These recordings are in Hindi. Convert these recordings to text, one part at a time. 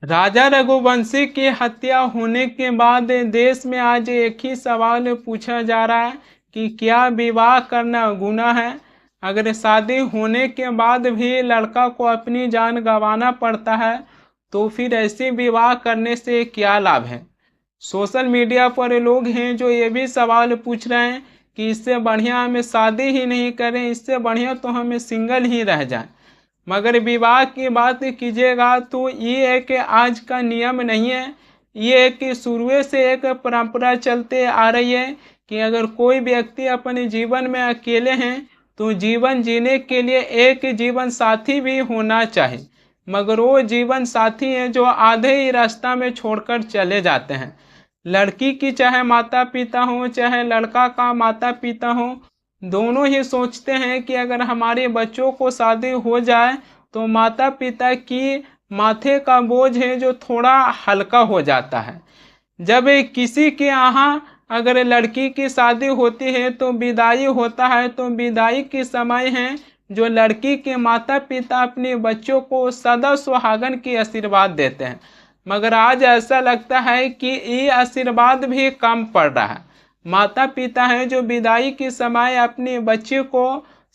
राजा रघुवंशी की हत्या होने के बाद देश में आज एक ही सवाल पूछा जा रहा है कि क्या विवाह करना गुनाह है। अगर शादी होने के बाद भी लड़का को अपनी जान गंवाना पड़ता है तो फिर ऐसे विवाह करने से क्या लाभ है। सोशल मीडिया पर लोग हैं जो ये भी सवाल पूछ रहे हैं कि इससे बढ़िया हमें शादी ही नहीं करें, इससे बढ़िया तो हमें सिंगल ही रह जाए। मगर विवाह की बात कीजिएगा तो ये एक आज का नियम नहीं है, ये एक शुरू से एक परंपरा चलते आ रही है कि अगर कोई व्यक्ति अपने जीवन में अकेले हैं तो जीवन जीने के लिए एक जीवन साथी भी होना चाहिए। मगर वो जीवन साथी हैं जो आधे ही रास्ता में छोड़कर चले जाते हैं। लड़की की चाहे माता पिता हो चाहे लड़का का माता पिता हो, दोनों ही सोचते हैं कि अगर हमारे बच्चों को शादी हो जाए तो माता पिता की माथे का बोझ है जो थोड़ा हल्का हो जाता है। जब किसी के यहाँ अगर लड़की की शादी होती है तो विदाई होता है, तो विदाई के समय है जो लड़की के माता पिता अपने बच्चों को सदा सुहागन की आशीर्वाद देते हैं। मगर आज ऐसा लगता है कि ये आशीर्वाद भी कम पड़ रहा है। माता पिता हैं जो विदाई के समय अपने बच्चे को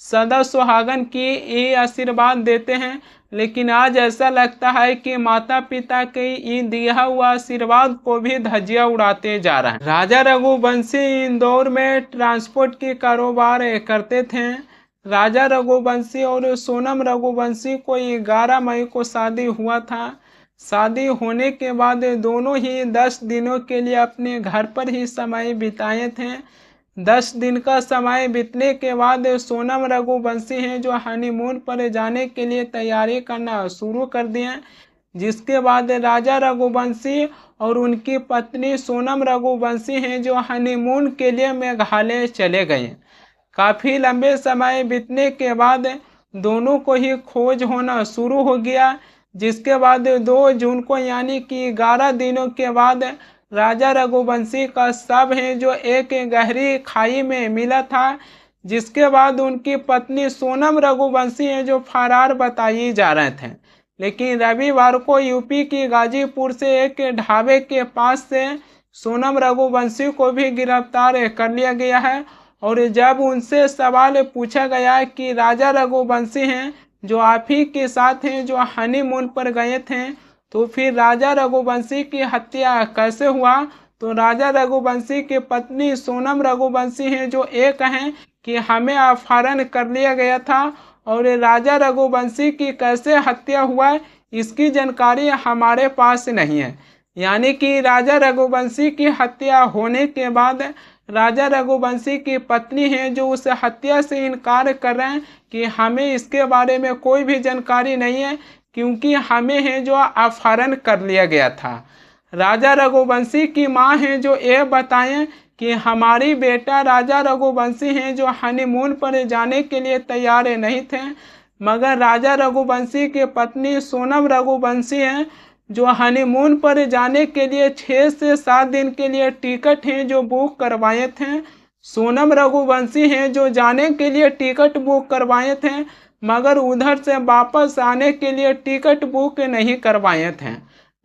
सदा सुहागन की ये आशीर्वाद देते हैं, लेकिन आज ऐसा लगता है कि माता पिता के ये दिया हुआ आशीर्वाद को भी धज्जियां उड़ाते जा रहे हैं। राजा रघुवंशी इंदौर में ट्रांसपोर्ट के कारोबार करते थे। राजा रघुवंशी और सोनम रघुवंशी को 11 मई को शादी हुआ था। शादी होने के बाद दोनों ही 10 दिनों के लिए अपने घर पर ही समय बिताए थे। 10 दिन का समय बीतने के बाद सोनम रघुवंशी हैं जो हनीमून पर जाने के लिए तैयारी करना शुरू कर दिए, जिसके बाद राजा रघुवंशी और उनकी पत्नी सोनम रघुवंशी हैं जो हनीमून के लिए मेघालय चले गए। काफ़ी लंबे समय बीतने के बाद दोनों को ही खोज होना शुरू हो गया, जिसके बाद 2 जून को यानी कि 11 दिनों के बाद राजा रघुवंशी का शव है जो एक गहरी खाई में मिला था, जिसके बाद उनकी पत्नी सोनम रघुवंशी है जो फरार बताई जा रहे थे। लेकिन रविवार को यूपी की गाजीपुर से एक ढाबे के पास से सोनम रघुवंशी को भी गिरफ्तार कर लिया गया है। और जब उनसे सवाल पूछा गया कि राजा रघुवंशी हैं जो आप ही के साथ हैं जो हनीमून पर गए थे, तो फिर राजा रघुवंशी की हत्या कैसे हुआ, तो राजा रघुवंशी की पत्नी सोनम रघुवंशी हैं जो ये कहें कि हमें अपहरण कर लिया गया था और राजा रघुवंशी की कैसे हत्या हुआ इसकी जानकारी हमारे पास नहीं है। यानी कि राजा रघुवंशी की हत्या होने के बाद राजा रघुवंशी की पत्नी हैं जो उस हत्या से इनकार कर रहे हैं कि हमें इसके बारे में कोई भी जानकारी नहीं है, क्योंकि हमें है जो अपहरण कर लिया गया था। राजा रघुवंशी की मां हैं जो ये बताएं कि हमारी बेटा राजा रघुवंशी हैं जो हनीमून पर जाने के लिए तैयार नहीं थे, मगर राजा रघुवंशी की पत्नी सोनम रघुवंशी हैं जो हनीमून पर जाने के लिए 6 से 7 दिन के लिए टिकट हैं जो बुक करवाए थे। सोनम रघुवंशी हैं जो जाने के लिए टिकट बुक करवाए थे, मगर उधर से वापस आने के लिए टिकट बुक नहीं करवाए थे।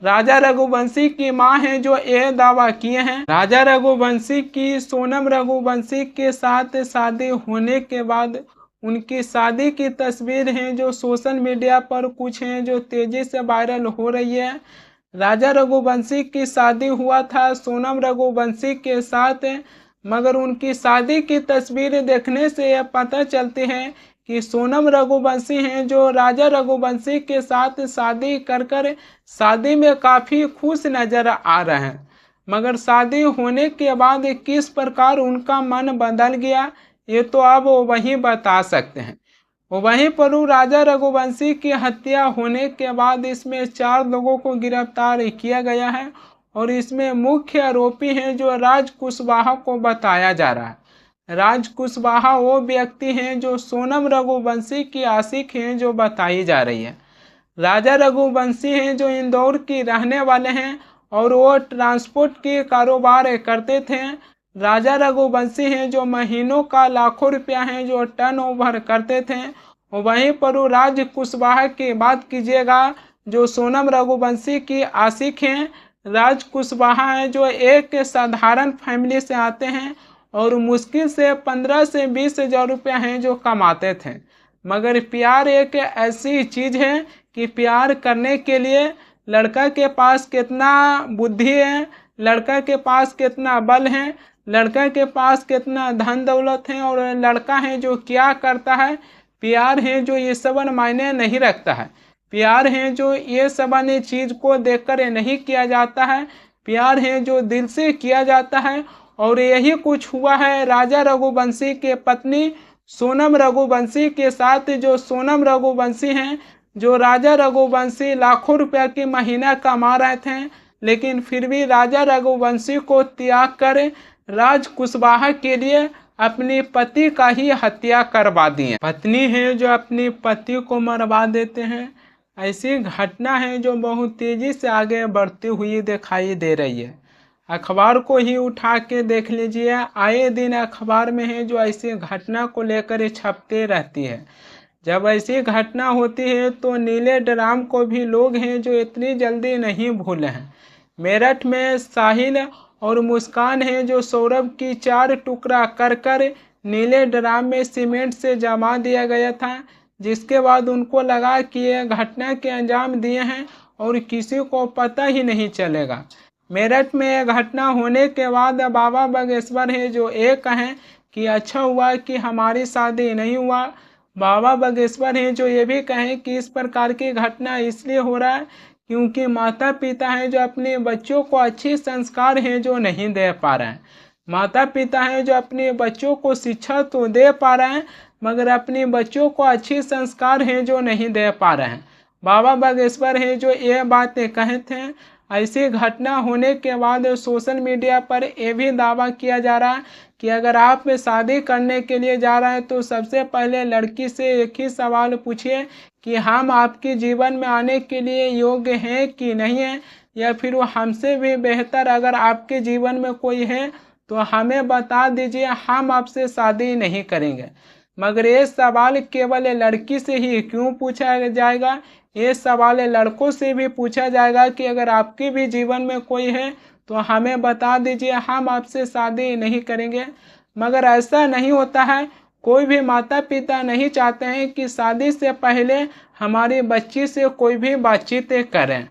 राजा रघुवंशी की मां हैं जो ये दावा किए हैं। राजा रघुवंशी की सोनम रघुवंशी के साथ शादी होने के बाद उनकी शादी की तस्वीर हैं जो सोशल मीडिया पर कुछ हैं जो तेजी से वायरल हो रही है। राजा रघुवंशी की शादी हुआ था सोनम रघुवंशी के साथ, मगर उनकी शादी की तस्वीर देखने से यह पता चलती है कि सोनम रघुवंशी हैं जो राजा रघुवंशी के साथ शादी कर शादी में काफ़ी खुश नज़र आ रहे हैं, मगर शादी होने के बाद किस प्रकार उनका मन बदल गया ये तो अब वही बता सकते हैं। वहीं पर राजा रघुवंशी की हत्या होने के बाद इसमें 4 लोगों को गिरफ्तार किया गया है और इसमें मुख्य आरोपी हैं जो राज कुशवाहा को बताया जा रहा है। राज कुशवाहा वो व्यक्ति हैं जो सोनम रघुवंशी की आशिक हैं जो बताई जा रही है। राजा रघुवंशी हैं जो इंदौर की रहने वाले हैं और वो ट्रांसपोर्ट के कारोबार करते थे। राजा रघुवंशी हैं जो महीनों का लाखों रुपया हैं जो टर्नओवर करते थे। वहीं पर राज कुशवाहा की बात कीजिएगा जो सोनम रघुवंशी की आशिक हैं, राज कुशवाहा हैं, जो एक साधारण फैमिली से आते हैं और मुश्किल से 15 से 20 हज़ार रुपया हैं जो कमाते थे। मगर प्यार एक ऐसी चीज़ है कि प्यार करने के लिए लड़का के पास कितना बुद्धि है, लड़का के पास कितना बल है, लड़का के पास कितना धन दौलत है और लड़का है जो क्या करता है, प्यार है जो ये सब मायने नहीं रखता है। प्यार है जो ये सब चीज़ को देखकर नहीं किया जाता है, प्यार है जो दिल से किया जाता है। और यही कुछ हुआ है राजा रघुवंशी के पत्नी सोनम रघुवंशी के साथ। जो सोनम रघुवंशी हैं, जो राजा रघुवंशी लाखों रुपया की महीना कमा रहे थे, लेकिन फिर भी राजा रघुवंशी को त्याग कर राज कुशवाहा के लिए अपनी पति का ही हत्या करवा दिए। पत्नी है जो अपनी पति को मरवा देते हैं। ऐसी घटना है जो बहुत तेजी से आगे बढ़ती हुई दिखाई दे रही है। अखबार को ही उठा के देख लीजिए, आए दिन अखबार में है जो ऐसी घटना को लेकर छपते रहती है। जब ऐसी घटना होती है तो नीले ड्राम को भी लोग हैं जो इतनी जल्दी नहीं भूले हैं। मेरठ में साहिल और मुस्कान है जो सौरभ की 4 टुकड़ा कर कर नीले ड्राम में सीमेंट से जमा दिया गया था, जिसके बाद उनको लगा कि ये घटना के अंजाम दिए हैं और किसी को पता ही नहीं चलेगा। मेरठ में यह घटना होने के बाद बाबा बागेश्वर है जो ये कहें कि अच्छा हुआ कि हमारी शादी नहीं हुआ। बाबा बागेश्वर हैं जो ये भी कहें कि इस प्रकार की घटना इसलिए हो रहा है क्योंकि माता पिता हैं जो अपने बच्चों को अच्छे संस्कार हैं जो नहीं दे पा रहे हैं। माता पिता हैं जो अपने बच्चों को शिक्षा तो दे पा रहे हैं मगर अपने बच्चों को अच्छे संस्कार हैं जो नहीं दे पा रहे हैं। बाबा बागेश्वर हैं जो ये बातें कहे थे। ऐसी घटना होने के बाद सोशल मीडिया पर यह भी दावा किया जा रहा है कि अगर आप शादी करने के लिए जा रहे हैं तो सबसे पहले लड़की से एक ही सवाल पूछिए कि हम आपके जीवन में आने के लिए योग्य हैं कि नहीं है, या फिर वो हमसे भी बेहतर अगर आपके जीवन में कोई है तो हमें बता दीजिए, हम आपसे शादी नहीं करेंगे। मगर ये सवाल केवल लड़की से ही क्यों पूछा जाएगा, ये सवाल लड़कों से भी पूछा जाएगा कि अगर आपके भी जीवन में कोई है तो हमें बता दीजिए, हम आपसे शादी नहीं करेंगे। मगर ऐसा नहीं होता है। कोई भी माता पिता नहीं चाहते हैं कि शादी से पहले हमारी बच्ची से कोई भी बातचीत करें।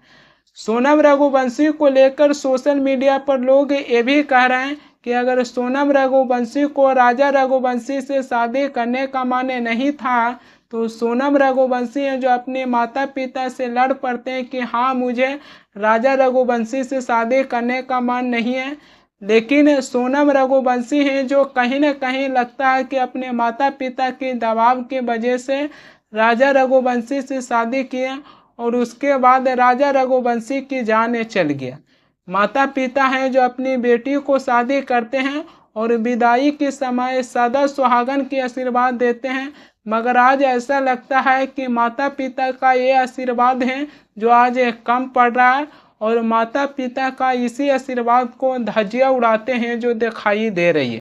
सोनम रघुवंशी को लेकर सोशल मीडिया पर लोग ये भी कह रहे हैं कि अगर सोनम रघुवंशी को राजा रघुवंशी से शादी करने का माने नहीं था तो सोनम रघुवंशी हैं जो अपने माता पिता से लड़ पड़ते हैं कि हाँ मुझे राजा रघुवंशी से शादी करने का मन नहीं है। लेकिन सोनम रघुवंशी हैं जो कहीं ना कहीं लगता है कि अपने माता पिता के दबाव के वजह से राजा रघुवंशी से शादी किए और उसके बाद राजा रघुवंशी की जान चल गया। माता पिता हैं जो अपनी बेटी को शादी करते हैं और विदाई के समय सदा सुहागन के आशीर्वाद देते हैं, मगर आज ऐसा लगता है कि माता पिता का ये आशीर्वाद है जो आज कम पड़ रहा है और माता पिता का इसी आशीर्वाद को धज्जियां उड़ाते हैं जो दिखाई दे रही है।